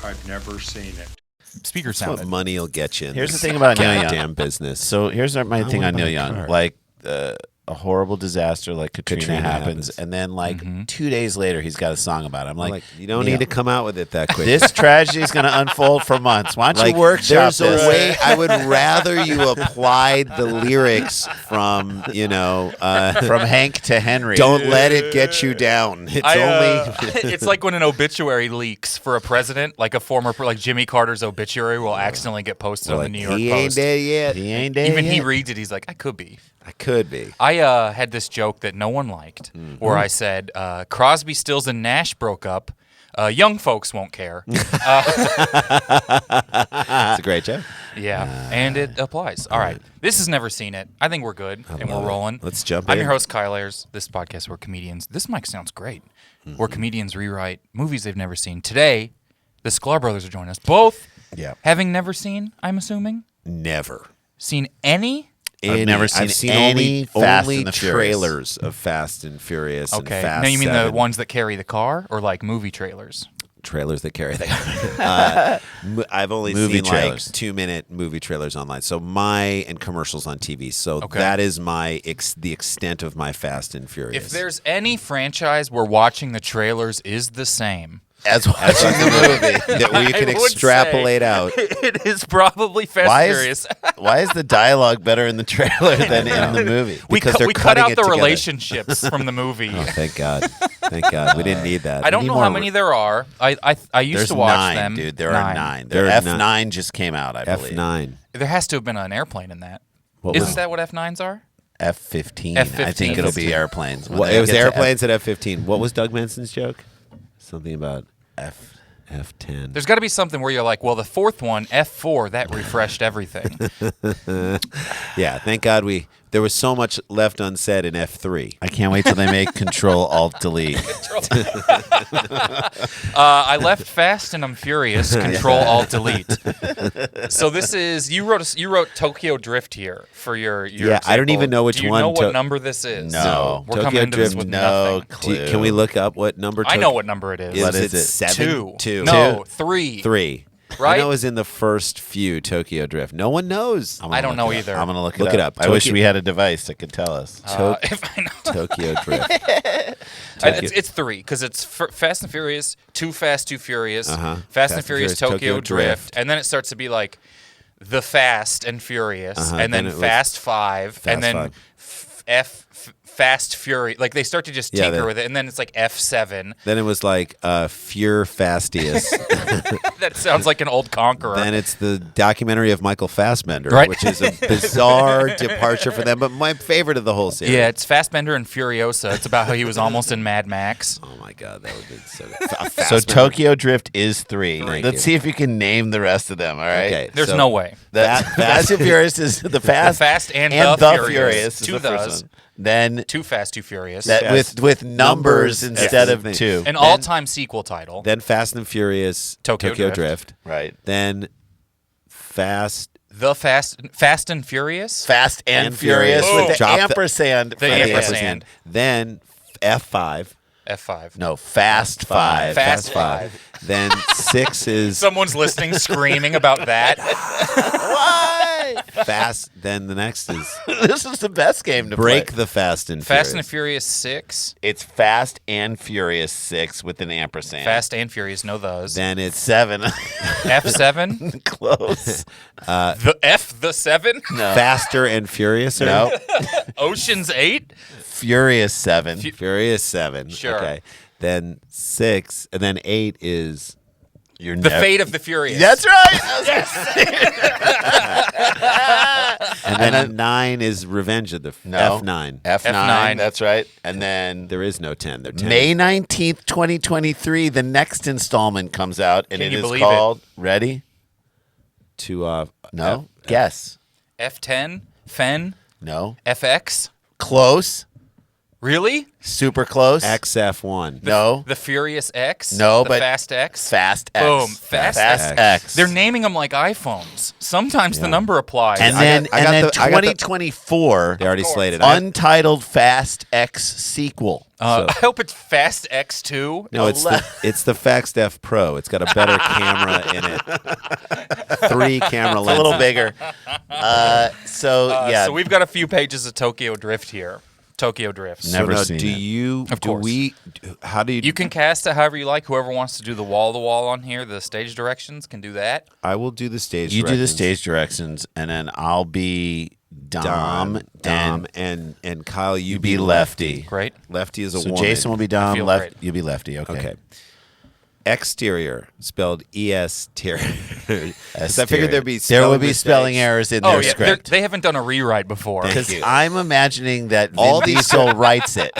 I've never seen it. Speaker That's sounded. what money will get you in Here's the this thing about Neil Young. damn business. So here's my thing wanna on buy Neil a Young. car. Like a horrible disaster like Katrina happens, happens. and then like 2 days later he's got a song about it. I'm like, you don't Neil, need to come out with it that quick. this tragedy is going to unfold for months. Why don't like you workshop there's a this? way I would rather you applied the lyrics from From Hank to Henry. don't let it get you down. It's only It's like when an obituary leaks for a president, like a former, like Jimmy Carter's obituary will accidentally get posted on the New York he ain't Post. dead yet. He ain't dead Even yet. he reads it, he's like, I could be. I could be. I had this joke that no one liked, where I said, Crosby, Stills, and Nash broke up. Young folks won't care. It's a great joke. Yeah, and it applies. All right. This has never seen it. I think we're good, and we're love it. rolling. Let's jump I'm in. your host, Kyle Ayers. This podcast where comedians, this mic sounds great, where comedians rewrite movies they've never seen. Today, the Sklar Brothers are joining us. Both having never seen, I'm assuming? Never. Seen any? I've never seen I've seen any only Fast and the Furious. trailers of Fast and Furious. Okay. And Fast Now you mean 7. the ones that carry the car, or like movie trailers? Trailers that carry the I've only Movie seen trailers. like 2-minute movie trailers online. So and commercials on TV. So Okay. that is the extent of my Fast and Furious. If there's any franchise where watching the trailers is the same, As watching the movie. that where you can I would extrapolate say out. it is probably Fast Why and Furious. Why is the dialogue better in the trailer than in the movie? Because they're we cut cutting out it the together. relationships from the movie. Oh, thank God. Thank God. We didn't need that. I don't We know need how more many there are. I used There's to watch 9, them. dude. There Nine. are 9. There The are F9 just came out, I believe. F9. There has to have been an airplane in that. What Isn't was- that what F9s are? F15. F15. I think it'll be airplanes. When Well, they it was get to airplanes at F-15. What was Doug Manson's joke? Something about F10. There's got to be something where you're like, well, the fourth one, F4, that refreshed everything. Yeah, thank God there was so much left unsaid in F3. I can't wait till they make Control Alt Delete. I left Fast and I'm Furious. Control Alt Delete. So this is you wrote Tokyo Drift here for your Yeah, I don't example. even know which Do you one know what to- number this is? No. We're Tokyo coming into this Drift, with no nothing. clue. Can we look up what number? I know what number it is. What Is is it? it? 7? 2. No, 3. 3. Right? I know it was in the first few Tokyo Drift. No one knows. I don't know either. I'm going to look Look it it up. up. I wish Tokyo- we had a device that could tell us. If I know. Tokyo Drift. It's 3 because it's Fast and Furious, Too Fast, Too Furious, Fast and Furious, Tokyo Drift, and then it starts to be like the Fast and Furious, and then Then it was Fast 5, and then Fast Fury. Like they start to just Yeah, tinker they- with it, and then it's like F7. Then it was like Fure Fastius. That sounds like an old conqueror. Then it's the documentary of Michael Fassbender, Right. which is a bizarre departure for them, but my favorite of the whole series. Yeah, it's Fassbender and Furiosa. It's about how he was almost in Mad Max. Oh my God, that would be so good. So Fassbender. Tokyo Drift is 3. Thank Let's you. see if you can name the rest of them, all right? Okay. There's So- no way. Fast and Furious is the Fast, Fast and the the Furious, Furious. is Two the first thes. one. Then Too Fast, Too Furious. that with numbers Numbers instead of Yes. 2. An all-time sequel title. Then Fast and Furious, Tokyo Drift. Drift. Right. Then Fast. The Fast and Furious. Fast and And Furious Furious. with the Drop the- ampersand. The at end. ampersand. Then F5. F5. No, Fast 5. Fast 5. Then 6 is Someone's listening, screaming about that. Why? Fast. Then the next is This is the best game to Break play. the Fast and Fast Furious. and Furious 6. It's Fast and Furious 6 with an ampersand. Fast and Furious, no those. Then it's 7. F7. Close. The 7. No. Faster and Furious. No. Ocean's 8. Furious 7. Furious 7. Sure. Okay. Then 6, and then 8 is You're The Fate of the Furious. That's right. and then 9 is Revenge of the No. F9. F9. That's right. And then There is no 10. They're 10. May 19th, 2023, the next installment comes out, and Can it you is believe called Ready? to No. Guess. F10. Fen. No. FX. Close. Really? Super close. XF1. No. The Furious X? No, the but Fast X? Fast X. Boom. Fast X. They're naming them like iPhones. Sometimes the number applies. And then 2024. They already slated. Untitled Fast X sequel. I hope it's Fast X2. No, it's the Faxt F Pro. It's got a better camera in it. 3 camera lenses. A little bigger. So we've got a few pages of Tokyo Drift here. Tokyo Drift. Never so seen do it. You? Of do course. we? How do you? You can cast it however you like. Whoever wants to do the wall-to-wall on here, the stage directions, can do that. I will do the stage. You do the directions. stage directions, and then I'll be Dom, and Kyle, you be Lefty. Great. Lefty is a So woman. Jason will be Dom. feel great. You'll be Lefty. Okay. Exterior, spelled E-S-terior. I Exterior. figured there'd be there would be mistakes. spelling errors in Oh, their yeah. script. They haven't done a rewrite before. Thank Because you. I'm imagining that All Vin these- Diesel writes it.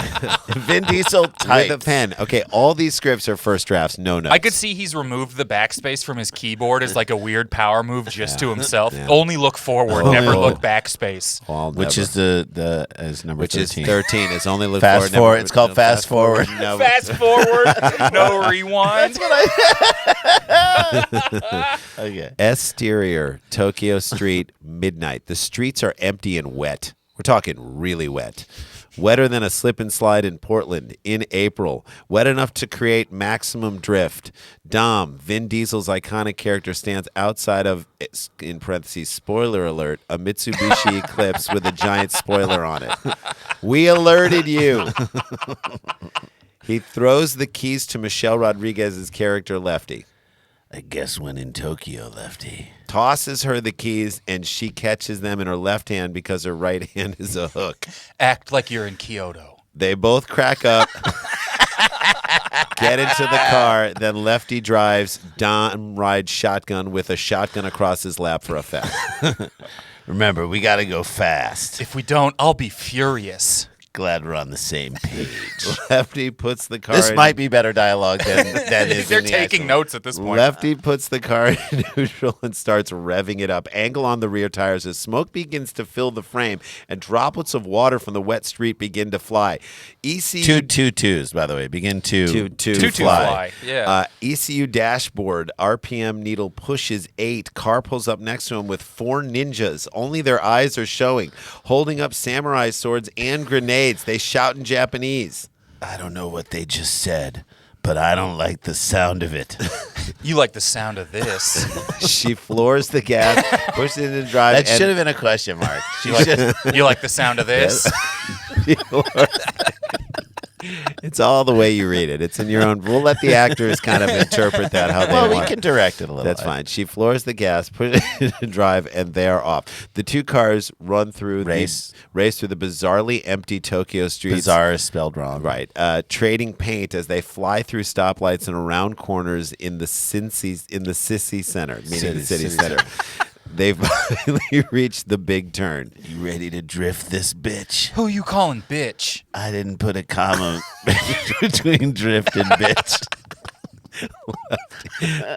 Vin Diesel With types. a pen. Okay, all these scripts are first drafts, no notes. I could see he's removed the backspace from his keyboard as like a weird power move just to himself. Yeah. Only look forward, never look backspace. Well, Which never. is the as number Which 13. is 13. It's only look Fast forward. forward. never- It's called no, fast forward. No. Fast forward, no rewind. Okay. Exterior, Tokyo Street, midnight. The streets are empty and wet. We're talking really wet. Wetter than a slip and slide in Portland in April. Wet enough to create maximum drift. Dom, Vin Diesel's iconic character, stands outside of, in parentheses, spoiler alert, a Mitsubishi Eclipse with a giant spoiler on it. We alerted you. He throws the keys to Michelle Rodriguez's character, Lefty. I guess when in Tokyo, Lefty. Tosses her the keys, and she catches them in her left hand because her right hand is a hook. Act like you're in Kyoto. They both crack up, get into the car, then Lefty drives. Dom rides shotgun with a shotgun across his lap for effect. Remember, we got to go fast. If we don't, I'll be furious. Glad we're on the same page. Lefty puts the car This in, might be better dialogue than is They're in the taking actual- notes at this point. Lefty puts the car in neutral and starts revving it up. Angle on the rear tires as smoke begins to fill the frame and droplets of water from the wet street begin to fly. ECU Two twos, by the way. Begin to fly. Yeah. ECU dashboard, RPM needle pushes 8. Car pulls up next to him with 4 ninjas. Only their eyes are showing, holding up samurai swords and grenades. They shout in Japanese. I don't know what they just said, but I don't like the sound of it. You like the sound of this. She floors the gas, pushes it into drive. That and should have been a question mark. You like the sound of this? It's all the way you read it. It's in your own. We'll let the actors kind of interpret that how they Well, we want. can direct it a little. That's fine. She floors the gas, puts it into drive, and they are off. The two cars run through Race through the bizarrely empty Tokyo streets. Bizarre is spelled wrong. Right. Trading paint as they fly through stoplights and around corners in the Sissy Center, meaning the city center. They've finally reached the big turn. You ready to drift this bitch? Who you calling bitch? I didn't put a comma between drift and bitch.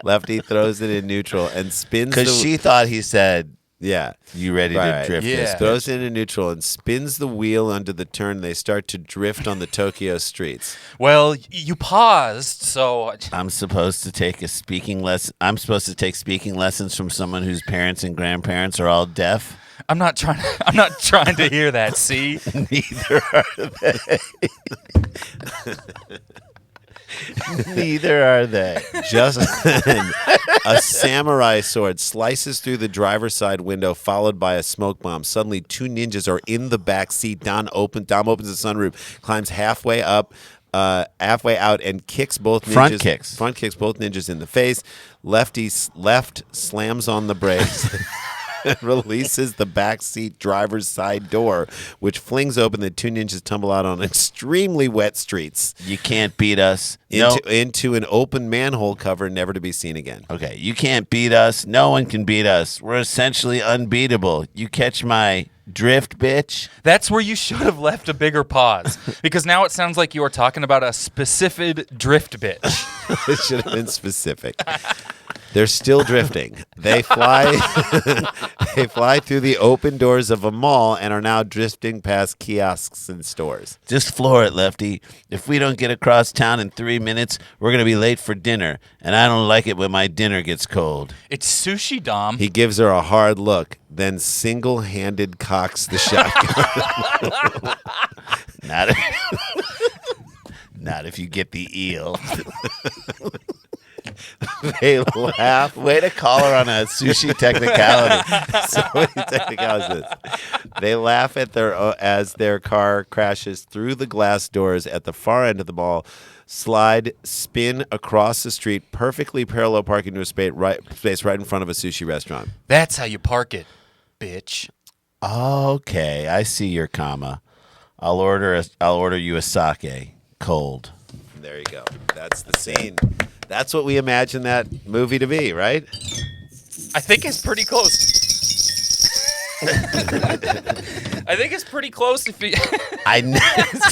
Lefty throws it in neutral and spins Because she thought he said, yeah. you ready Right. to drift Yeah. this Throws bitch? it in neutral and spins the wheel under the turn. They start to drift on the Tokyo streets. Well, you paused, so I'm supposed to take speaking speaking lessons from someone whose parents and grandparents are all deaf. I'm not trying to hear that. See, Neither are they. Neither are they. Just then, a samurai sword slices through the driver's side window, followed by a smoke bomb. Suddenly, 2 ninjas are in the back seat. Dom opens the sunroof, climbs halfway out, and kicks both ninjas. Front kicks both ninjas in the face. Lefty's left slams on the brakes. Releases the backseat driver's side door, which flings open. The 2 ninjas tumble out on extremely wet streets You can't beat us. into an open manhole cover, never to be seen again. Okay, you can't beat us. No one can beat us. We're essentially unbeatable. You catch my drift, bitch? that's where you should have left a bigger pause, because now it sounds like you are talking about a specific drift bitch. It should have been specific. They're still drifting. They fly they fly through the open doors of a mall and are now drifting past kiosks and stores. Just floor it, Lefty. If we don't get across town in 3 minutes, we're going to be late for dinner, and I don't like it when my dinner gets cold. It's Sushi Dom. He gives her a hard look, then single-handed cocks the shotgun. Not if you get the eel. They laugh. Way to call her on a sushi technicality. So many technicalities. They laugh at as their car crashes through the glass doors at the far end of the mall, spin across the street, perfectly parallel parking to a space right in front of a sushi restaurant. That's how you park it, bitch. Okay, I see your comma. I'll order you a sake, cold. There you go. That's the scene. That's what we imagine that movie to be, right? I think it's pretty close. I think it's pretty close. If you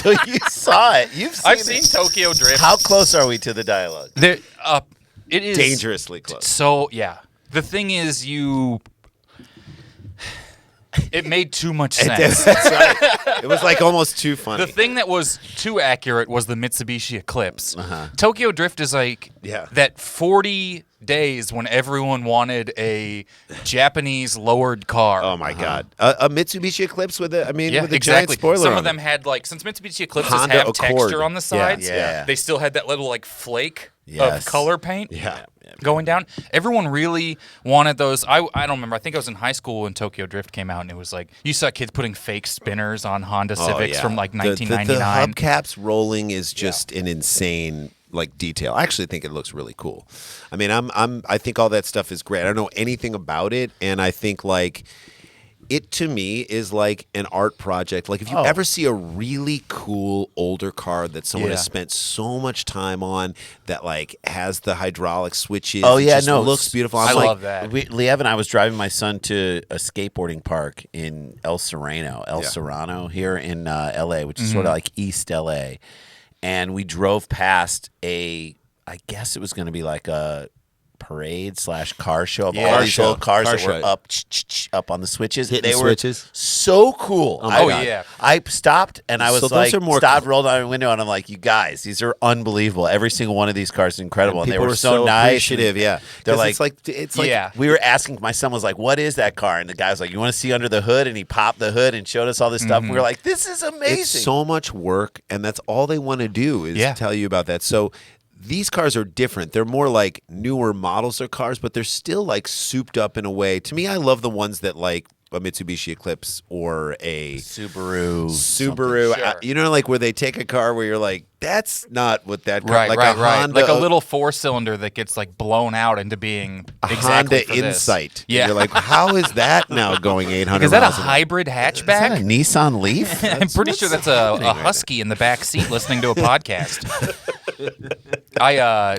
So you saw it. I've seen Tokyo Drift. How close are we to the dialogue? It is Dangerously close. So yeah, the thing is, it made too much sense. That's right. It was like almost too funny. The thing that was too accurate was the Mitsubishi Eclipse. Tokyo Drift is like that 40 days when everyone wanted a Japanese lowered car. Oh my God! A Mitsubishi Eclipse with a exactly. giant spoiler. Some on of them it. had since Mitsubishi Eclipses Honda have Accord. texture on the sides, Yeah. they still had that little flake Yes. of color paint. Yeah. Going down. Everyone really wanted those. I don't remember. I think I was in high school when Tokyo Drift came out, and it was like you saw kids putting fake spinners on Honda Civics from 1999. The hubcaps rolling is just an insane detail. I actually think it looks really cool. I mean, I think all that stuff is great. I don't know anything about it, and I think it to me is like an art project. Like if you ever see a really cool older car that someone has spent so much time on that has the hydraulic switches. Oh yeah, just looks beautiful. I love that. Liev and I was driving my son to a skateboarding park in El Serrano here in LA, which is sort of like East LA. And we drove past I guess it was going to be like a parade/car show of all these old cars that were up on the switches. Hitting they switches. were so cool. Oh yeah. I stopped and I was stopped, rolled down my window, and I'm like, you guys, these are unbelievable. Every single one of these cars is incredible. And they were so nice. Appreciative, yeah. They're it's like we were asking, my son was like, what is that car? And the guy was like, you want to see under the hood? And he popped the hood and showed us all this stuff. We were like, this is amazing. It's so much work, and that's all they want to do is tell you about that. So these cars are different. They're more like newer models of cars, but they're still souped up in a way. To me, I love the ones that a Mitsubishi Eclipse or a Subaru. Sure. Where they take a car where you're like, that's not what that car. Right. Honda, Like a little 4-cylinder that gets blown out into being exactly Honda Insight. Yeah. You're like, how is that now going 800 Is that a miles an hour? hybrid hatchback? Is that a Nissan Leaf? I'm pretty sure that's a husky in the back seat listening to a podcast. I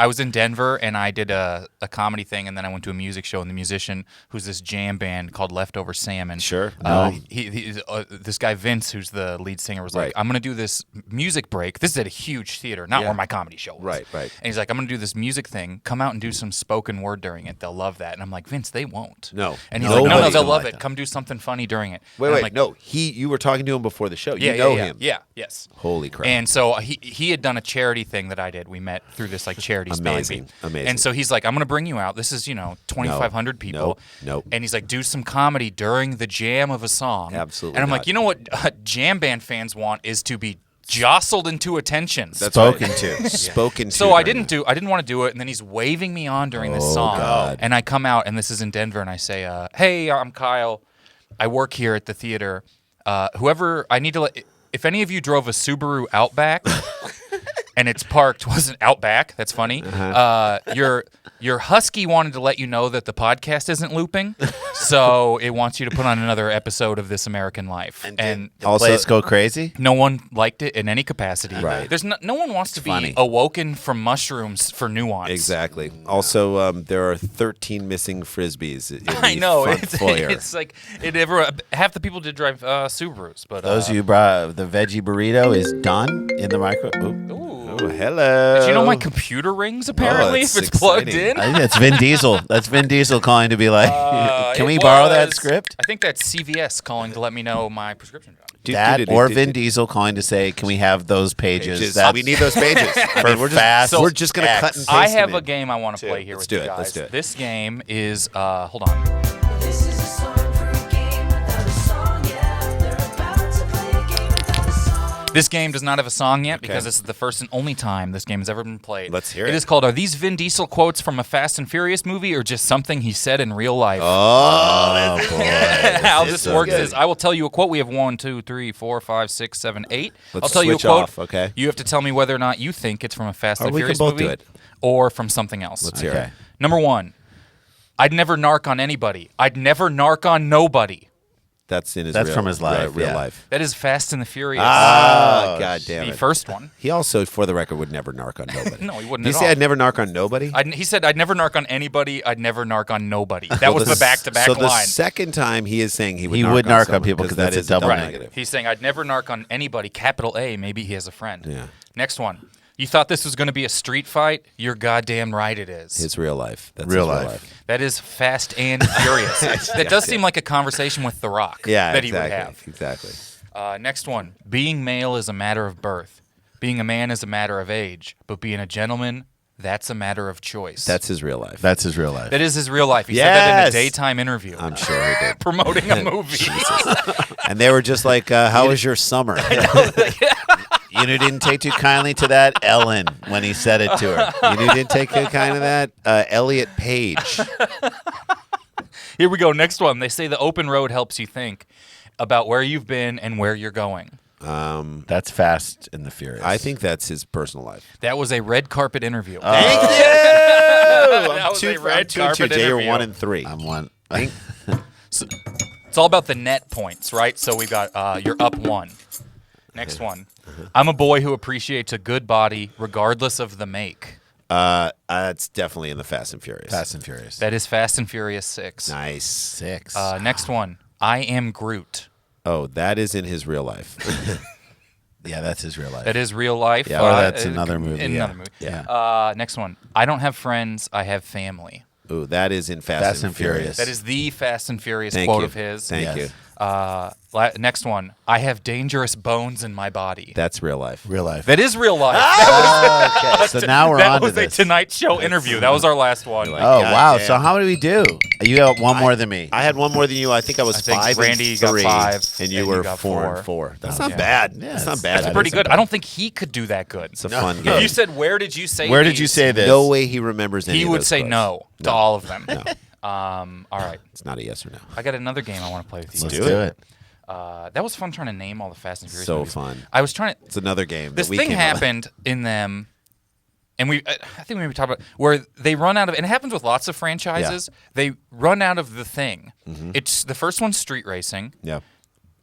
was in Denver and I did a comedy thing, and then I went to a music show, and the musician, who's this jam band called Leftover Salmon. Sure. This guy Vince, who's the lead singer, was like, I'm gonna do this music break. This is at a huge theater, not where my comedy show was. Right. And he's like, I'm gonna do this music thing. Come out and do some spoken word during it. They'll love that. And I'm like, Vince, they won't. No. And he's like, no, they'll love like it. Come do something funny during it. Wait. No. You were talking to him before the show. You know him. Yeah. Yes. Holy crap. And so he had done a charity thing that I did. We met through this charity spelling bee. Amazing. And so he's like, I'm going to bring you out. This is 2,500 people. Nope. And he's like, do some comedy during the jam of a song. Absolutely. And I'm not. like, you know what jam band fans want is to be jostled into attention. Spoken to. So I didn't want to do it, and then he's waving me on during this song. God. And I come out, and this is in Denver, and I say, hey, I'm Kyle. I work here at the theater. Whoever I need to let. If any of you drove a Subaru Outback and it's parked wasn't Outback, that's funny. Your husky wanted to let you know that the podcast isn't looping, so it wants you to put on another episode of This American Life. And the place go crazy? No one liked it in any capacity. Right. There's no one wants to be funny. awoken from mushrooms for nuance. Exactly. Also, there are 13 missing Frisbees in the I know. front foyer. It's like half the people did drive Subarus, but Those of you brought the veggie burrito is done in the micro. Ooh. Ooh. hello. Did you know my computer rings, apparently, that's if it's plugged exciting. in? I think that's Vin Diesel. That's Vin Diesel calling to be like, can we borrow that script? I think that's CVS calling to let me know my prescription job. That or Vin Diesel calling to say, can we have those pages? We need those pages. I mean, we're just going to cut and paste I have them a in. game I want to play here Let's with do you it. guys. Let's do it. This game is, hold on. This is a song for a game without a song yet. They're about to play a game without a song. This game does not have a song yet because this is the first and only time this game has ever been played. Let's hear it. It is called, are these Vin Diesel quotes from a Fast and Furious movie or just something he said in real life? Oh, boy. How this so works good. is I will tell you a quote. We have 1, 2, 3, 4, 5, 6, 7, 8. Let's I'll tell you a switch quote. off, okay? You have to tell me whether or not you think it's from a Fast Or and we can Furious both movie do it. or from something else. Let's hear Okay. it. Number 1, I'd never narc on anybody. I'd never narc on nobody. That's in his That's real, from his life, real yeah. life. That is Fast and the Furious. God damn the it. first one. He also, for the record, would never narc on nobody. No, he wouldn't Did you at say all. I'd never narc on nobody? He said, I'd never narc on anybody. I'd never narc on nobody. That Well, was the back-to-back so line. the second time he is saying he would He narc would on narc on someone, people 'cause that's that a is double Right. negative. He's saying, I'd never narc on anybody. Capital A, maybe he has a friend. Yeah. Next one. You thought this was going to be a street fight? You're goddamn right it is. His real life. That's Real his life. That is Fast and Furious. That does seem like a conversation with The Rock Yeah, that exactly. he would have. Exactly. Next one. Being male is a matter of birth. Being a man is a matter of age. But being a gentleman, that's a matter of choice. That's his real life. That's his real life. That is his real life. He said that in a Yes! daytime interview. I'm sure he did. promoting a movie. And they were just like, how was your summer? You didn't take too kindly to that, Ellen, when he said it to her. You didn't take a kind of that? Elliot Page. Here we go. Next one. They say the open road helps you think about where you've been and where you're going. That's Fast and the Furious. I think that's his personal life. That was a red carpet interview. Thank you! That was a red carpet Jay, you're interview. 1 and 3. I'm one. It's all about the net points, right? So we got you're up 1. Next one. I'm a boy who appreciates a good body regardless of the make. It's definitely in the Fast and Furious. Fast and Furious. That is Fast and Furious 6. Nice. 6. Next one. I am Groot. Oh, that is in his real life. Yeah, that's his real life. That is real life. Yeah. Or that's another movie, in yeah. Another movie. Yeah. Next one. I don't have friends. I have family. Ooh, that is in Fast and Furious. That is the Fast and Furious Thank quote you. of his. Thank Yes. you. Next one. I have dangerous bones in my body. That's real life. Real life. That is real life. Okay, so now we're That on to was a this. Tonight Show interview. That was our last one. Like, Oh, God wow. damn. So how did we do? You got one more than me. I had one more than you. I think I was I think 5 Randy and got 3, 5, and you and were you got 4 and 4. 4. That's Oh, not yeah. bad. Yeah, That's not it's- bad. That's That pretty isn't good. bad. I don't think he could do that good. It's a fun If game. you said, where did you say Where did these?" you say this? No way he remembers any He of would those say quotes. no to all of them. No, All right. it's not a yes or no. I got another game I want to play with you. Let's do do it. it. That was fun trying to name all the Fast and Furious So movies. fun. I was trying to... It's another game. This that we thing came up with. happened in them, and I think we maybe talked about where they run out of, and it happens with lots of franchises. They run out of the thing. It's the first one's street racing, Yeah.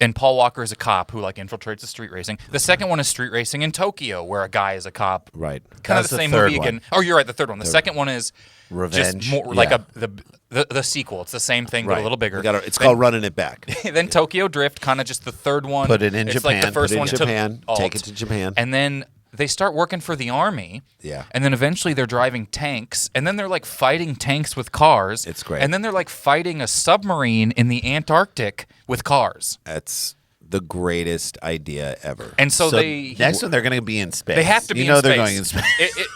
and Paul Walker is a cop who like infiltrates the street racing. The second one is street racing in Tokyo, where a guy is a cop. Right. Kind of That's the the same third movie one. again. Oh, you're right. The third one. The second one is Revenge. just more like Yeah. the sequel. It's the same thing, but Right. a little bigger. It's called running it back. Then Tokyo Drift, kind of just the third one. Put it in it's like the Japan. first Put it in one Japan. to Take it to Japan. and then they start working for the army. Yeah. And then eventually they're driving tanks, and then they're like fighting tanks with cars. It's great. And then they're like fighting a submarine in the Antarctic with cars. That's the greatest idea ever. And so, next one they're going to be in space. they have to be You know in they're space. going in space.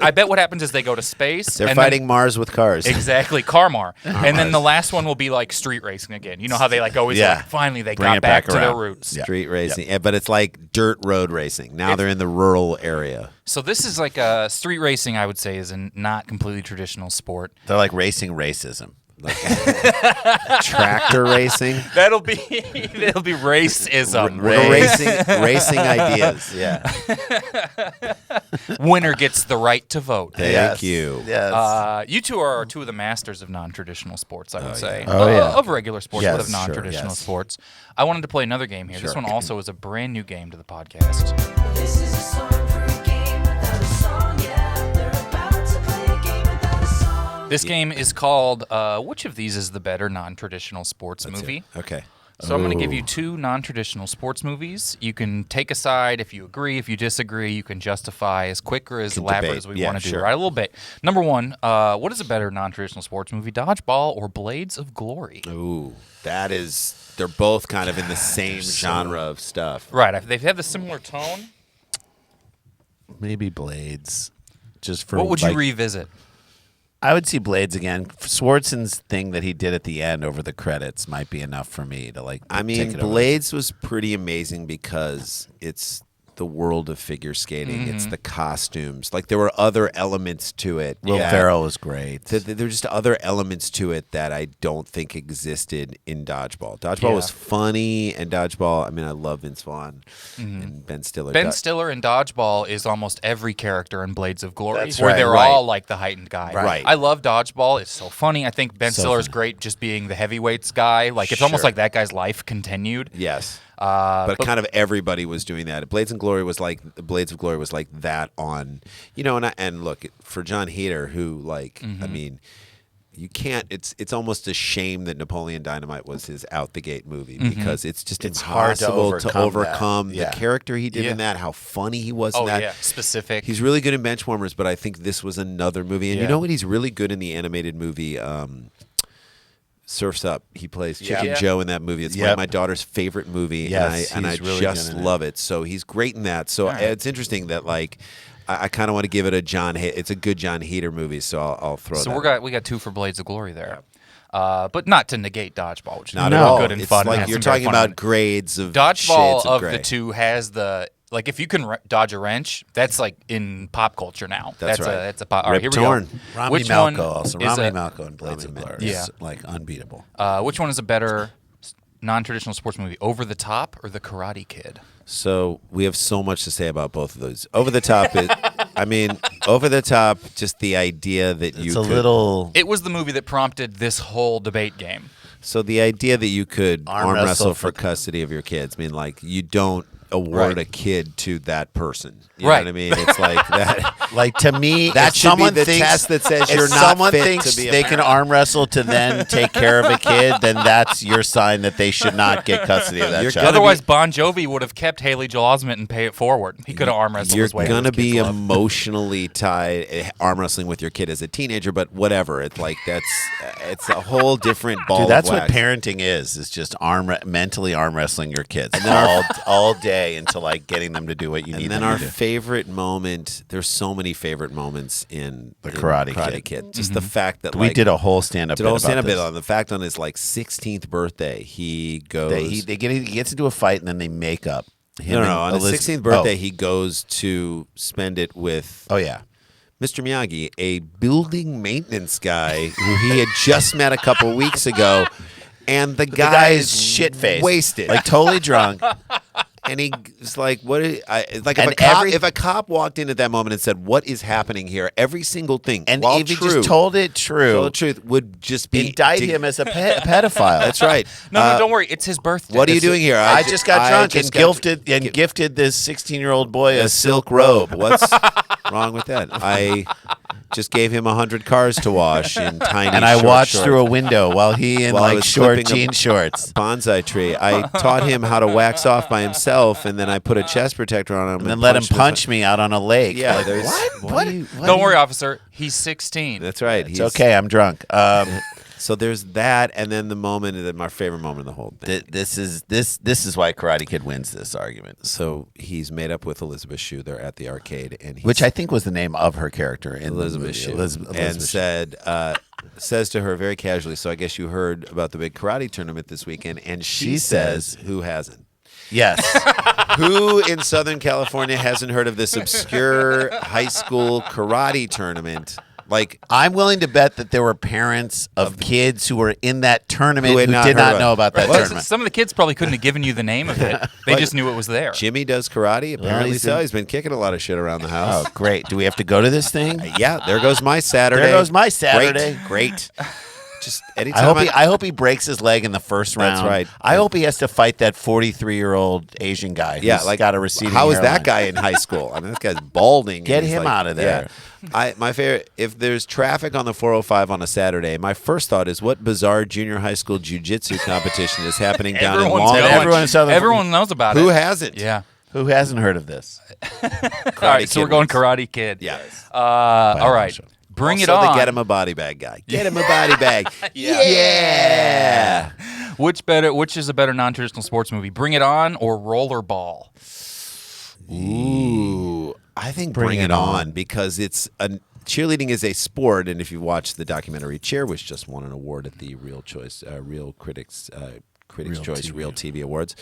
I bet what happens is they go to space. They're and fighting then, Mars with cars. exactly, Carmar. And then the last one will be like street racing again. You know how they like always Yeah. like, finally they Bring got it back back to their around. roots. Yeah. Street racing. Yeah, but it's like dirt road racing. Now they're in the rural area. So this is like street racing, I would say, is a not completely traditional sport. They're like racing racism. Tractor racing. That'll be racism. Racing ideas. Yeah. Winner gets the right to vote. Thank you. Yes. You two are two of the masters of non-traditional sports, I would say. Oh, yeah. Of regular sports, Yes, but of sure, non-traditional yes. sports. I wanted to play another game here. This Sure. one also is a brand new game to the podcast. This is a song for a game without a song yet. They're about to play a game without a song. This game is called, which of these is the better non-traditional sports movie? Okay. So I'm going to give you 2 non-traditional sports movies. You can take a side if you agree, if you disagree. You can justify as quick or as elaborate debate. as we Yeah, want to do. sure. Right, a little bit. Number 1, what is a better non-traditional sports movie, Dodgeball or Blades of Glory? Ooh, they're both kind of in the same genre of stuff. Right, they've had the similar tone. Maybe Blades. Just for What would you like, revisit? I would see Blades again. Swartzen's thing that he did at the end over the credits might be enough for me to like. I mean, take it over. Blades was pretty amazing because it's the world of figure skating. It's the costumes. Like there were other elements to it. Will that- Ferrell was great. There were just other elements to it that I don't think existed in Dodgeball. Dodgeball was funny, and Dodgeball. I mean, I love Vince Vaughn and Ben Stiller. Ben Stiller in Dodgeball is almost every character in Blades of Glory, That's where right, they're right. all like the heightened guy. Right. I love Dodgeball. It's so funny. I think Ben So Stiller's funny. great just being the heavyweights guy. Like it's almost Sure. like that guy's life continued. Yes. But kind of everybody was doing that. Blades of Glory was like that on, and look for John Heder, who like, I mean, you can't. It's almost a shame that Napoleon Dynamite was his out the gate movie because it's just hard to impossible to overcome overcome that. the Yeah. character he did Yeah. in that, how funny he was Oh in that. yeah, specific. He's really good in Benchwarmers, but I think this was another movie. And you Yeah. know what? He's really good in the animated movie. Surf's Up. He plays Chicken Yeah. Joe in that movie. It's Yep. my daughter's favorite movie, Yes, and I he's really just good in it. love it. So he's great in that. So right. it's interesting that like I kind of want to give it a John. It's a good John Heder movie, so I'll throw. So that we got 2 for Blades of Glory there, but not to negate Dodgeball, which is Not really at all. good and It's fun. like and you're has some very talking fun about elements. grades of Dodgeball shades of the gray. 2 has the like if you can dodge a wrench, that's like in pop culture now. That's right. That's a pop. All right, here Rip we go. Torn. Romney Which one Malco also. is Romney a- Malco and Blades of Romney Glory. Yeah. is like unbeatable. Which one is a better non-traditional sports movie, Over the Top or The Karate Kid? So we have so much to say about both of those. Over the Top, Over the Top, just the idea that you It's a could, little. It was the movie that prompted this whole debate game. So the idea that you could Arm arm wrestle wrestle for- for custody of your kids, I mean, like you don't award Right. a kid to that person. You Right. know what I mean? It's like that. Like to me, That if should be someone the thinks, test that says if you're not someone fit thinks to be a they can arm wrestle to then take care of a kid, then that's your sign that they should not get custody of that You're child. gonna Otherwise, Bon Jovi would have kept Haley Joel Osment and pay it forward. He could have arm wrestled You're his way. to gonna his kid's be love. emotionally tied arm wrestling with your kid as a teenager, but whatever. It's like it's a whole different ball. Dude, that's of what wax. parenting is just mentally arm wrestling your kids then all day until like getting them to do what you need And then them our to do. favorite moment. There's so many favorite moments in The in Karate Kid. Just the fact that We like, did a whole stand-up did a whole bit about stand-up bit this. on the fact on his like 16th birthday. He goes. He gets into a fight and then they make up. Him no. and On his Elizabeth- 16th birthday, he goes to spend it with Oh yeah. Mr. Miyagi, a building maintenance guy who he had just met a couple weeks ago, and the guy is shit-faced, wasted, like totally drunk. And he's like, "What? Like And if a cop walked in at that moment and said, "What is happening here?" Every single thing, And while if he true, just told it true, the truth would just be indict him as a pedophile. That's right. No, don't worry. It's his birthday. What are you doing here? I just got drunk just and got- gifted this 16-year-old boy a silk robe. What's wrong with that? I just gave him 100 cars to wash in tiny. and I short watched shorts. through a window while he in While I like was short clipping a jean shorts. bonsai tree. I taught him how to wax off by himself, and then I put a chest protector on him, And then let him punched punch me out on a lake. Yeah, Like, there's what? Don't worry, officer. He's 16. That's right. It's okay. I'm drunk. So there's that, and then the moment, my favorite moment of the whole thing. This is why Karate Kid wins this argument, So he's made up with Elizabeth Shue. They're at the arcade, and he's which I think was the name of her character in Elizabeth the Shue, movie. Elizabeth and Shue. says to her very casually. So I guess you heard about the big karate tournament this weekend, and she She says, says- "Who hasn't? Yes. Who in Southern California hasn't heard of this obscure high school karate tournament?" Like, I'm willing to bet that there were parents of kids who were in that tournament Who who, had not did heard not of know it. about that Well, tournament. some of the kids probably couldn't have given you the name of it. They just knew it was there. Jimmy does karate. Apparently he's so. been- He's been kicking a lot of shit around the house. Oh, great. Do we have to go to this thing? Yeah, there goes my Saturday. There goes my Saturday. Great. just anytime. I hope he breaks his leg in the first round. That's right. I hope he has to fight that 43-year-old Asian guy. Yeah, who's like got a receding how is hairline. that guy in high school? I mean, this guy's balding. Get and he's him out of there. Yeah. My favorite. If there's traffic on the 405 on a Saturday, my first thought is what bizarre junior high school jiu-jitsu competition is happening down in Everyone's Long going. Beach? Everyone in Southern- Everyone knows about Who it. hasn't? Yeah. Who hasn't heard of this? All right, so Kid we're going wins. Karate Kid. Yeah. All right. Bring it Also, on. the get him a body bag guy. Get him a body bag. Yeah. Which is a better non-traditional sports movie? Bring It On or Rollerball? Ooh, I think Bring It On because it's cheerleading is a sport, and if you watch the documentary Cheer, which just won an award at the Real Critics Choice Real TV Awards,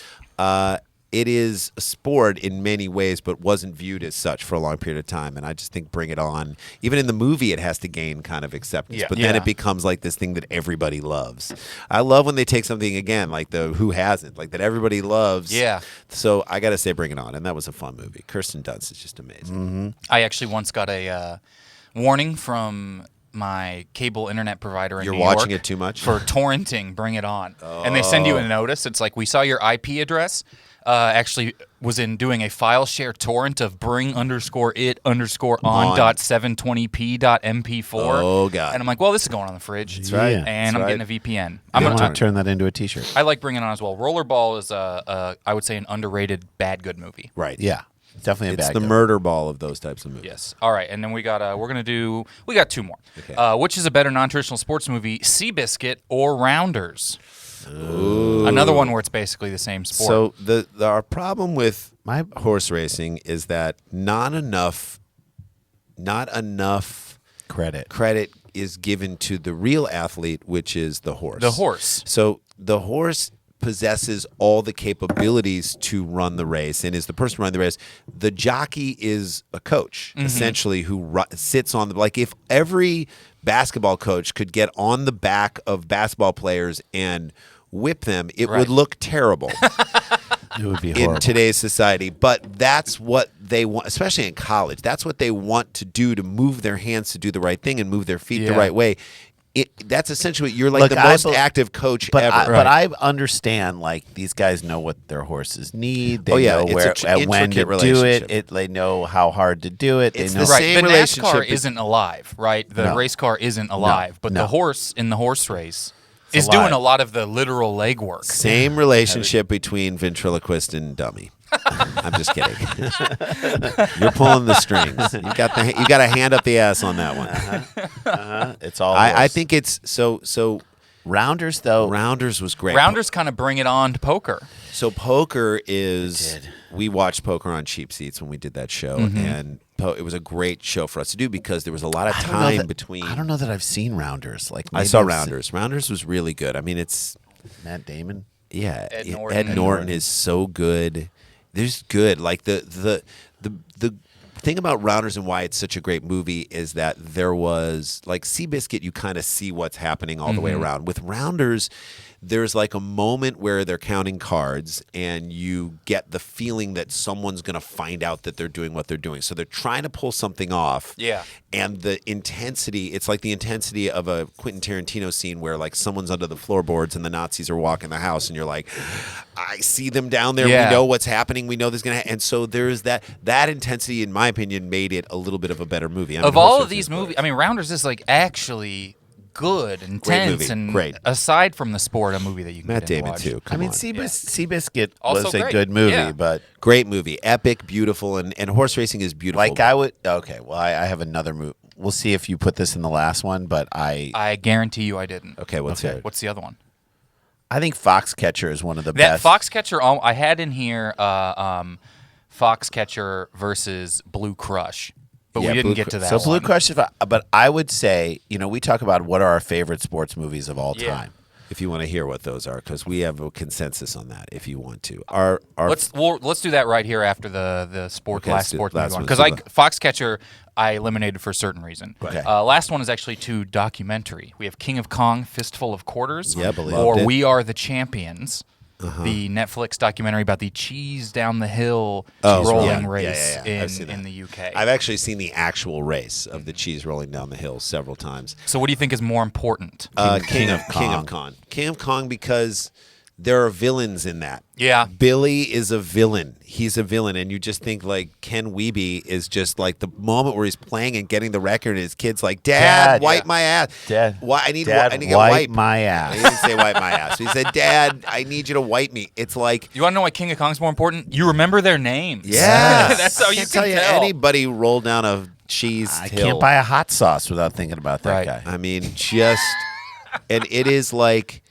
it is a sport in many ways, but wasn't viewed as such for a long period of time. And I just think Bring It On, even in the movie, it has to gain kind of acceptance. Yeah. But then Yeah. it becomes like this thing that everybody loves. I love when they take something, again, like the Who Hasn't, like that everybody loves. Yeah. So I got to say Bring It On. And that was a fun movie. Kirsten Dunst is just amazing. I actually once got a warning from my cable internet provider in You're New watching York it too much? for torrenting Bring It On. And they send you a notice. It's like, we saw your IP address. Actually was in doing a file share torrent of bring_it_on.720p.mp4. Oh, God. And I'm like, well, this is going on the fridge. That's right. And That's I'm right. getting a VPN. I'm I'm going gonna to turn that into a T-shirt. I like Bring It On as well. Rollerball is I would say an underrated bad good movie. Right. Yeah, definitely a It's bad the guy. murder ball of those types of movies. Yes. All right, and then we got we got two more. Okay. Which is a better non-traditional sports movie, Seabiscuit or Rounders? Another one where it's basically the same sport. So our problem with my horse racing is that not enough Credit. is given to the real athlete, which is the horse. The horse. So the horse possesses all the capabilities to run the race and is the person running the race. The jockey is a coach, essentially, who sits on the, like if every basketball coach could get on the back of basketball players and whip them, it Right. would look terrible. It would be In horrible. today's society, but that's what they want, especially in college. That's what they want to do, to move their hands to do the right thing and move their feet the Yeah. right way. That's essentially, you're like Look, the I most bel- active coach But ever. I understand, like, these guys know what their horses need. They Oh, yeah, know it's where a tr- at when to intricate do relationship. it. They know how hard to do it. It's they know the Right. same The relationship NASCAR bet- isn't alive, right? The No. race car isn't alive, but no. the horse in the horse race is alive. doing a lot of the literal legwork. Same relationship between ventriloquist and dummy. I'm just kidding. You're pulling the strings. You got a hand up the ass on that one. it's all. I horse. think it's so. Rounders, though. Rounders was great. Rounders kind of bring it on to poker. So poker is. It did. We watched Poker on Cheap Seats when we did that show, Mm-hmm. and it was a great show for us to do because there was a lot of I don't know time that- between. I don't know that I've seen Rounders. Like I maybe saw I've Rounders. Rounders was really good. I mean, it's Matt Damon. yeah. Ed yeah, Norton. Ed Norton is so good. There's good. Like the thing about Rounders and why it's such a great movie is that there was like Seabiscuit, you kind of see what's happening all the way around. With Rounders, there's like a moment where they're counting cards and you get the feeling that someone's going to find out that they're doing what they're doing. So they're trying to pull something off. Yeah. And the intensity, it's like the intensity of a Quentin Tarantino scene where like someone's under the floorboards and the Nazis are walking the house and you're like, I see them down there. Yeah. We know what's happening. We know there's going to and so there's that intensity, in my opinion, made it a little bit of a better movie. I mean, Of all Horse of Racing these is movies, great. I mean, Rounders is like actually good, intense, movie. and Great. aside from the sport, a movie that you can Matt get in and Damon watch. too. I Come mean, on. Seabiscuit Also was a great. good movie, Yeah. but Great movie, epic, beautiful, and horse racing is beautiful. like I would. Okay, well, I have another movie. We'll see if you put this in the last one, but I guarantee you, I didn't. Okay, what's it? What's the other one? I think Foxcatcher is one of the That best. Foxcatcher, I had in here Foxcatcher versus Blue Crush, but Yeah, we didn't Blue get to Cru- that So one. Blue Crush, but I would say, we talk about what are our favorite sports movies of all Yeah. time. If you want to hear what those are, because we have a consensus on that. If you want to, our Let's do that right here after the Okay, last let's do sports last movie one one. because So Foxcatcher I eliminated for a certain reason. Okay. Last one is actually two documentary. We have King of Kong, Fistful of Quarters, Yep, loved or it. We Are the Champions. the Netflix documentary about the cheese down the hill Oh, rolling yeah, race yeah. I've seen in that. the UK. I've actually seen the actual race of the cheese rolling down the hill several times. So what do you think is more important? King of Kong because there are villains in that. Yeah. Billy is a villain. He's a villain, and you just think like Ken Wiebe is just like the moment where he's playing and getting the record, and his kid's like, "Dad, wipe my ass." Dad, why? I need Dad, to get wipe wipe my He ass. didn't say wipe my ass. He said, "Dad, I need you to wipe me." It's like, You want to know why King of Kong's more important? You remember their names. yeah, That's how I you can't can tell you tell. anybody rolled down a cheese I hill. can't buy a hot sauce without thinking about that Right. guy. I mean, just and it is like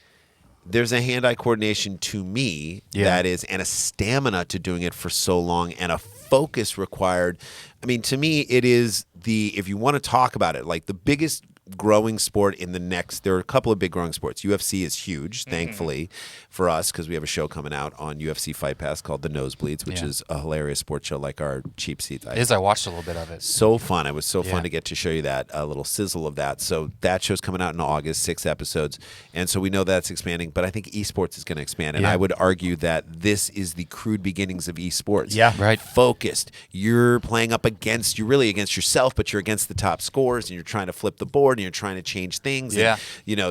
there's a hand-eye coordination to me that is, and a stamina to doing it for so long, and a focus required. I mean, to me, it is if you want to talk about it, like the biggest growing sport in the next. There are a couple of big growing sports. UFC is huge, thankfully, for us because we have a show coming out on UFC Fight Pass called The Nosebleeds, which is a hilarious sports show like our cheap seats. It is. I watched a little bit of it. So fun. It was so fun to get to show you that, a little sizzle of that. So that show's coming out in August, 6 episodes. And so we know that's expanding, but I think esports is going to expand. And I would argue that this is the crude beginnings of esports. Yeah. Right. Focused. You're playing up against, you're really against yourself, but you're against the top scores, and you're trying to flip the board, and you're trying to change things. Yeah. And, you know,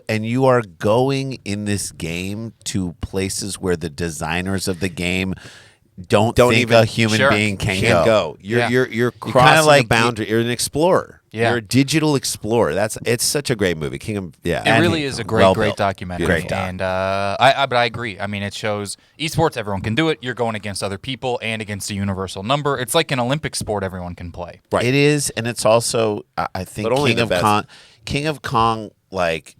And you are going in this game to places where the designers of the game don't think even- a human being can go. You're crossing like a boundary. You're an explorer. Yeah. You're a digital explorer. It's such a great movie. It really is a great, well great built. documentary. Great doc. And but I agree. I mean, it shows esports, everyone can do it. You're going against other people and against a universal number. It's like an Olympic sport everyone can play. Right. It is, and it's also I think But only King the of best. Kong. King of Kong, like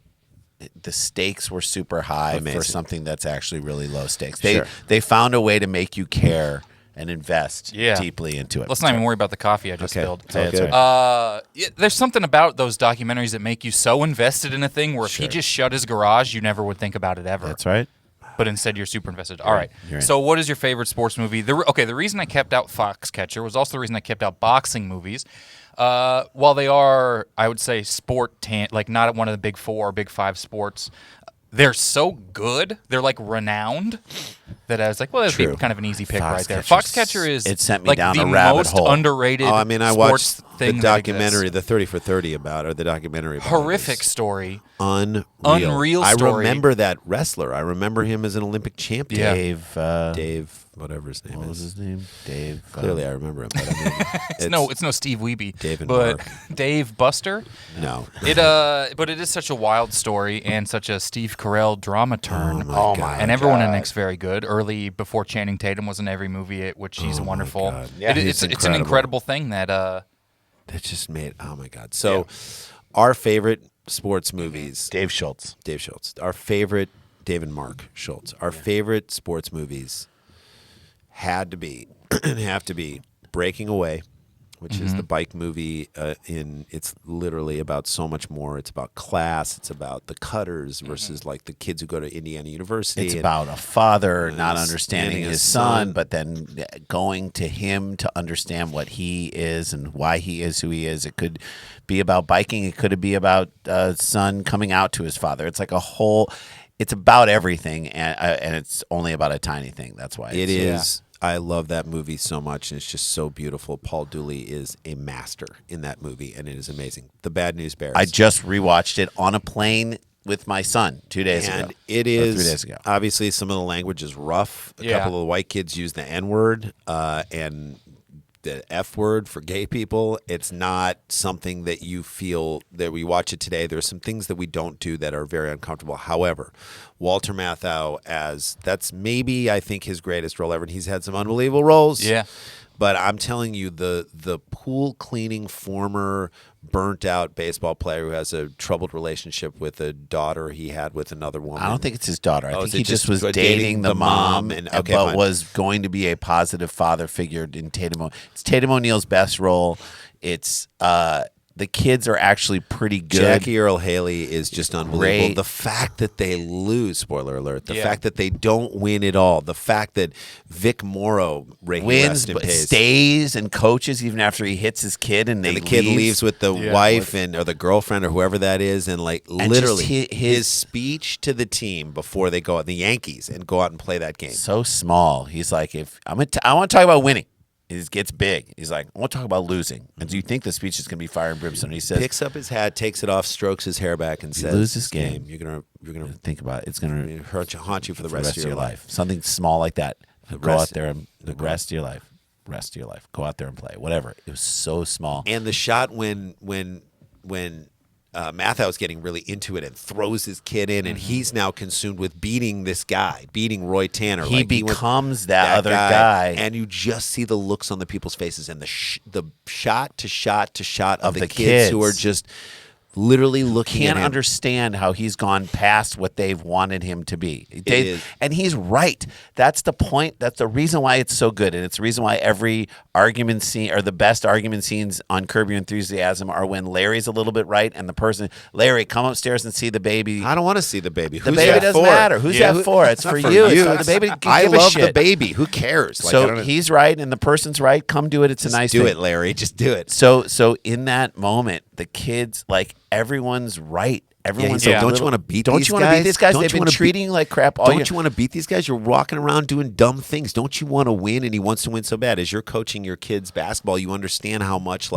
the stakes were super high Amazing. for something that's actually really low stakes. Sure. They found a way to make you care and invest Yeah. deeply into it. Let's not even worry about the coffee I just spilled. It's all That's good. right. There's something about those documentaries that make you so invested in a thing where if he just shut his garage, you never would think about it ever. That's right. But instead, you're super invested. All right. You're in. So, what is your favorite sports movie? The reason I kept out Foxcatcher was also the reason I kept out boxing movies. While they are, I would say, like not one of the big 4 or big 5 sports, they're so good. They're like renowned that I was like, well, that'd be True. kind of an easy pick right there. Foxcatcher's- Foxcatcher is it sent me like down the a rabbit most hole. underrated. Oh, I mean, I sports watched thing the that documentary, exists. the 30 for 30 about, or the documentary about Horrific it. It's story. Unreal story. I remember that wrestler. I remember him as an Olympic champion. Yeah. Dave, whatever his name What was is. his name? Dave. Clearly, I remember him. But I mean, It's no Steve Wiebe, Dave and but Mark. Dave Buster. no. But it is such a wild story and such a Steve Carell drama turn. Oh my And everyone in it's very good. Early before Channing Tatum was in every movie, which he's wonderful. God. Yeah, it's an incredible thing that That just made. Oh my God. So, our favorite sports movies. Dave Schultz. Dave Schultz. Our favorite, Dave and Mark Schultz. Our favorite sports movies had to be and have to be Breaking Away, which is the bike movie. It's literally about so much more. It's about class. It's about the cutters versus like the kids who go to Indiana University. It's and- about a father not understanding understanding his his son, son. but then going to him to understand what he is and why he is who he is. It could be about biking. It could be about son coming out to his father. It's like a whole. It's about everything, and it's only about a tiny thing. That's why It it's, is. I love that movie so much, and it's just so beautiful. Paul Dooley is a master in that movie, and it is amazing. The Bad News Bears. I just rewatched it on a plane with my son 2 days and ago. it Or is 3 days ago. obviously some of the language is rough. A Yeah. couple of the white kids use the N word and the F word for gay people. It's not something that you feel that we watch it today. There's some things that we don't do that are very uncomfortable. However, Walter Matthau that's maybe I think his greatest role ever. And he's had some unbelievable roles. Yeah. But I'm telling you, the pool cleaning former burnt out baseball player who has a troubled relationship with a daughter he had with another woman. I don't think it's his daughter. I Oh, think is it he just just was dating dating the the mom, mom and- okay, but fine. was going to be a positive father figure in Tatum. It's Tatum O'Neal's best role. It's the kids are actually pretty good. Jackie Earle Haley is just unbelievable. Great. The fact that they lose, spoiler alert, the Yeah. fact that they don't win at all, the fact that Vic Morrow Wins, rest in but peace. stays and coaches even after he hits his kid, and And the kid leaves with the Yeah. wife or the girlfriend or whoever that is, and like And literally just his speech to the team before they go out, the Yankees, and go out and play that game. so small. He's like, if I want to talk about winning. He gets big. He's like, I want to talk about losing. And do you think the speech is going to be fire and brimstone? He says, Picks up his hat, takes it off, strokes his hair back, and says, lose this game, you're gonna think about it. It's going to haunt you for the rest of your life." Something small like that. Go rest- out there and the rest of your life. Rest of your life. Go out there and play. Whatever. It was so small. And the shot when Mathau's getting really into it and throws his kid in, and he's now consumed with beating this guy, beating Roy Tanner. He Like, becomes that other guy. and you just see the looks on the people's faces, and the shot to shot to shot of, Of the the kids who are kids. just literally looking Can't at him. understand how he's gone past what they've wanted him to be. is. And he's right. That's the point. That's the reason why it's so good. And it's the reason why every argument scene or the best argument scenes on Curb Your Enthusiasm are when Larry's a little bit right and the person, Larry, come upstairs and see the baby. I don't want to see the baby. The Who's baby that doesn't for? matter. Who's that for? It's not for you. It's not It's- the baby. Give I a love the shit. baby. Who cares? Like, I So don't- he's right and the person's right. Come do it. It's a nice do thing. it, Larry. Just do it. So in that moment, the kids, like, everyone's right. Everyone's he's like, a "Don't you little- wanna beat Don't these you wanna beat guys? these guys? Don't They've you been wanna treating like crap all Don't year. you want to beat these guys? You're walking around doing dumb things. Don't you want to win? And he wants to win so bad. As you're coaching your kids basketball, you understand how much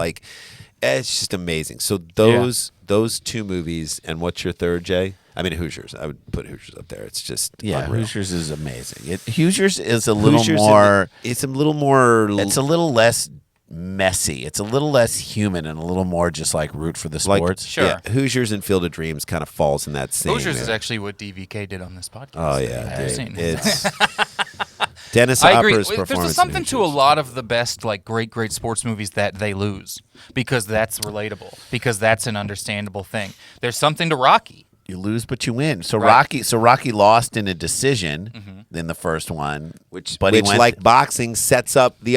it's just amazing. So those two movies, and what's your third, Jay? I mean, Hoosiers. I would put Hoosiers up there. It's just Yeah, unreal. Hoosiers is amazing. Hoosiers is a little Hoosiers more. It's a little more. It's a little less messy. It's a little less human and a little more just like root for the like sports. Sure. Yeah, Hoosiers and Field of Dreams kind of falls in that same. Hoosiers is area. actually what DVK did on this podcast. Oh yeah, Have you dude. seen? It's Dennis I agree. Hopper's performance. There's in something to a Hoosiers. lot of the best, like great sports movies that they lose because that's relatable, because that's an understandable thing. There's something to Rocky. You lose, but you win. So Right. Rocky lost in a decision in the first one, Which but he went, like boxing, sets up the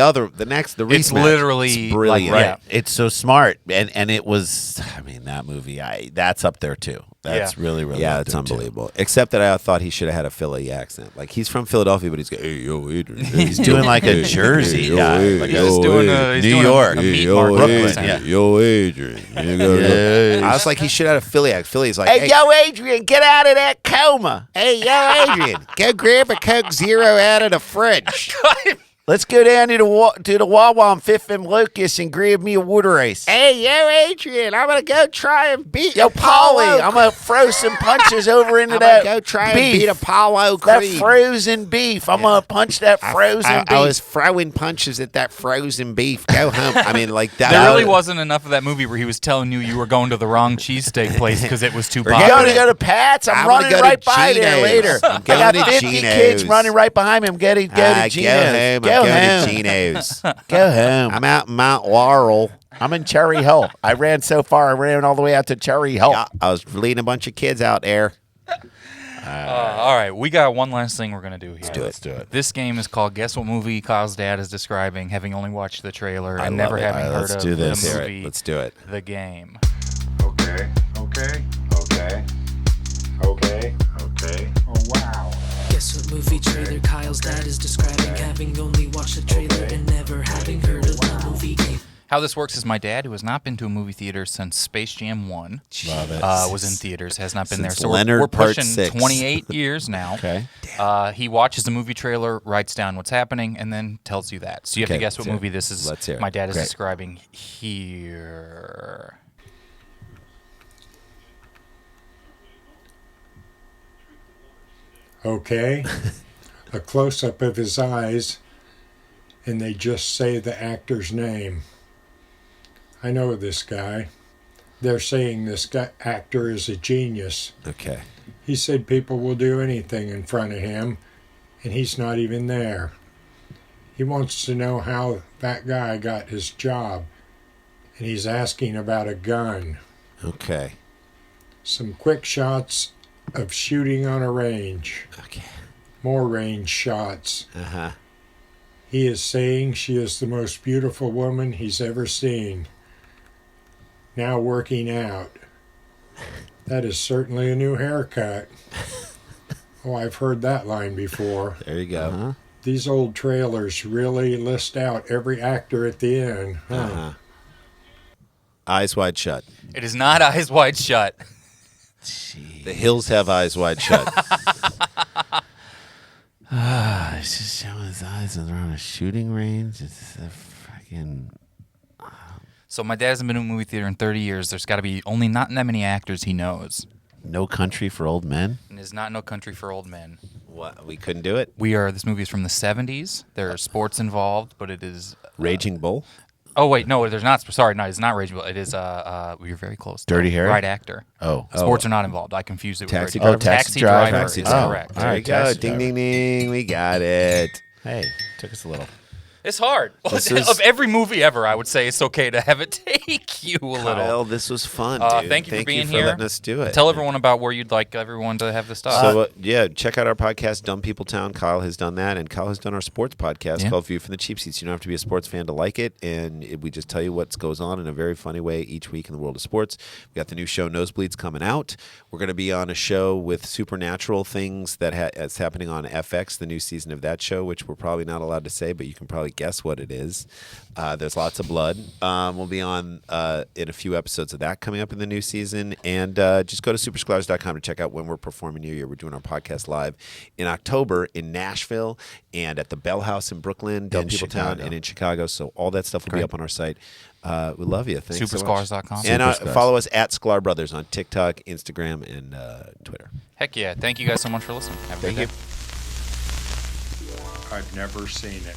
next, the rematch. It's literally It's brilliant. like, right. It's so smart, and it was. I mean, that movie. That's up there too. That's Yeah. really Yeah, up it's there, too. unbelievable. Except that I thought he should have had a Philly accent. Like he's from Philadelphia, but he's going, "Hey, yo, Adrian." He's doing like a Jersey yo, guy. hey, Like yo, He's doing a New doing York. a meat yo, market. Brooklyn, Adrian, yeah. yo, Adrian. You gotta I was like, he should have had a Philly accent. Philly's like, Hey, yo, Adrian, get out of that coma. hey, yo, Adrian, go grab a Coke Zero out of the fridge. Let's go down to the Wawa on Fifth and Lucas and grab me a water ice. Hey, yo, Adrian, I'm gonna go try and beat Yo, Paulie, I'm gonna throw some punches over into that beef. Apollo That frozen beef. I'm gonna punch that frozen beef. I was throwing punches at that frozen beef. Go home. I mean, like that. There really wasn't enough of that movie where he was telling you were going to the wrong cheesesteak place because it was too You're popular. going to go to Pat's. I'm I'm running gonna go to right by there Gino's. later. I'm I got going to 50 Gino's. kids running right behind me. I'm going to go to Gino's. Go home. To Gino's. Go home. I'm out in Mount Laurel. I'm in Cherry Hill. I ran so far. I ran all the way out to Cherry Hill. I was leading a bunch of kids out there. All right, we got one last thing we're gonna do here. Let's do it. This game is called Guess What Movie Kyle's dad is describing, having only watched the trailer and never love it. having All right, heard let's of do this. the Let's movie. Let's do it. The game. Okay. Oh, wow. Guess what movie trailer Kyle's dad is describing, having only watched the trailer and never having heard of the movie game. How this works is my dad, who has not been to a movie theater since Space Jam 1, Love it. was in theaters, has not been Since there. So Leonard we're Part pushing 6. 28 years now. Okay. He watches the movie trailer, writes down what's happening, and then tells you that. So you have Okay, to guess what let's hear movie it. this is. Let's hear it. My dad is Great. describing here. Okay. A close up of his eyes, and they just say the actor's name. I know this guy. They're saying this actor is a genius. Okay. He said people will do anything in front of him, and he's not even there. He wants to know how that guy got his job, and he's asking about a gun. Okay. Some quick shots of shooting on a range. Okay. More range shots. Uh-huh. He is saying she is the most beautiful woman he's ever seen. now working out. That is certainly a new haircut. Oh, I've heard that line before. There you go. Uh-huh. These old trailers really list out every actor at the end. Huh? Uh-huh. Eyes wide shut. It is not Eyes Wide Shut. The hills have eyes wide shut. It's just showing his eyes and they're on a shooting range. It's a fucking. So my dad hasn't been to a movie theater in 30 years. There's got to be only not that many actors he knows. No Country for Old Men. And it's not No Country for Old Men. What? We couldn't do it? This movie is from the 70s. There's sports involved, but it is... Raging Bull? Oh, wait, no, there's not. Sorry, no, it's not Raging Bull. It is, you're very close. Dirty Harry? Right actor. Oh. Sports are not involved. I confused it with Taxi Raging Bull. Driver? Taxi Driver Taxi is Driver. correct. All There right, you go. Taxi Ding, Driver. ding, ding. We got it. Hey, took us a little. It's hard. This is- Of every movie ever, I would say it's okay to have it take you a little. Kyle, this was fun, dude. Thank you for being for here. letting us do it. Tell everyone about where you'd like everyone to have the stuff. So, yeah, check out our podcast, Dumb People Town. Kyle has done that, and Kyle has done our sports podcast Yeah. called View from the Cheap Seats. You don't have to be a sports fan to like it, and we just tell you what goes on in a very funny way each week in the world of sports. We got the new show, Nosebleeds, coming out. We're going to be on a show with supernatural things that's happening on FX, the new season of that show, which we're probably not allowed to say, but you can probably guess what it is. There's lots of blood. We'll be on in a few episodes of that coming up in the new season. And just go to supersklars.com to check out when we're performing New Year. We're doing our podcast live in October in Nashville and at the Bell House in Brooklyn, Dumb People Town, and in Chicago. So all that stuff will be up on our site. We love you. Thanks so much. Supersklars.com. And Supersklars. follow us at Sklar Brothers on TikTok, Instagram, and Twitter. Heck yeah. Thank you guys so much for listening. Have a Thank good you. day. I've never seen it.